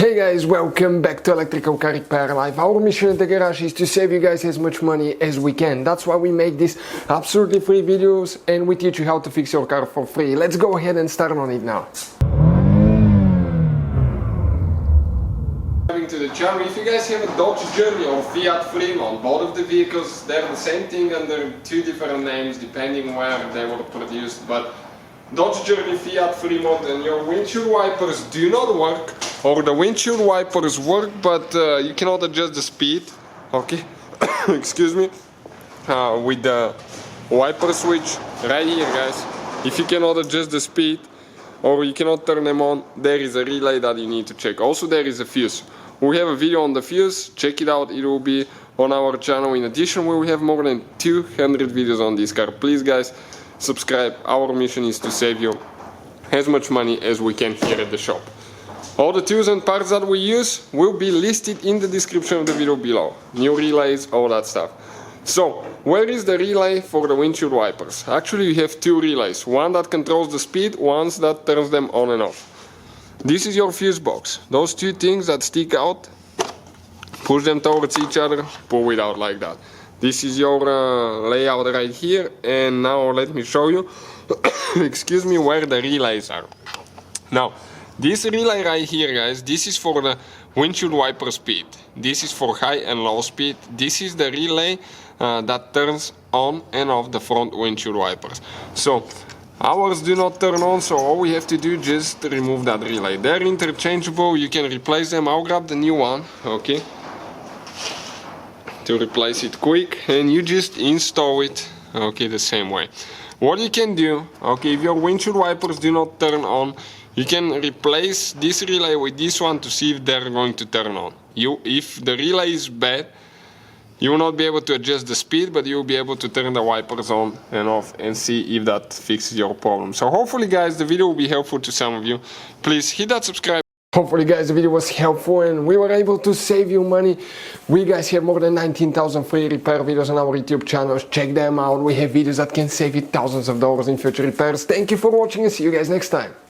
Hey guys, welcome back to Electrical Car Repair Live. Our mission in the garage is to save you guys as much money as we can. That's why we make these absolutely free videos and we teach you how to fix your car for free. Let's go ahead and start on it now. To the channel, if you guys have a Dodge Journey or Fiat Fremont, both of the vehicles, they're the same thing under two different names depending where they were produced, but Dodge Journey, Fiat Fremont, and your windshield wipers do not work, or the windshield wipers work but you cannot adjust the speed, okay, excuse me, with the wiper switch right here, guys. If you cannot adjust the speed or you cannot turn them on, there is a relay that you need to check. Also there is a fuse. We have a video on the fuse, check it out, it will be on our channel. In addition, we will have more than 200 videos on this car. Please guys, subscribe. Our mission is to save you as much money as we can here at the shop. All the tools and parts that we use will be listed in the description of the video below. New relays, all that stuff. So, where is the relay for the windshield wipers? Actually, we have two relays. One that controls the speed, one that turns them on and off. This is your fuse box. Those two things that stick out, push them towards each other, pull it out like that. This is your layout right here, and now let me show you excuse me, where the relays are. Now, this relay right here, guys, this is for the windshield wiper speed. This is for high and low speed. This is the relay that turns on and off the front windshield wipers. So ours do not turn on, so all we have to do is just remove that relay. They're interchangeable, you can replace them. I'll grab the new one, okay, to replace it quick, and you just install it, okay, the same way. What you can do, okay, if your windshield wipers do not turn on, you can replace this relay with this one to see if they're going to turn on. If the relay is bad, you will not be able to adjust the speed, but you will be able to turn the wipers on and off and see if that fixes your problem. So hopefully guys, the video will be helpful to some of you. Please hit that subscribe. Hopefully guys, the video was helpful and we were able to save you money. We guys have more than 19,000 free repair videos on our YouTube channels. Check them out. We have videos that can save you thousands of dollars in future repairs. Thank you for watching and see you guys next time.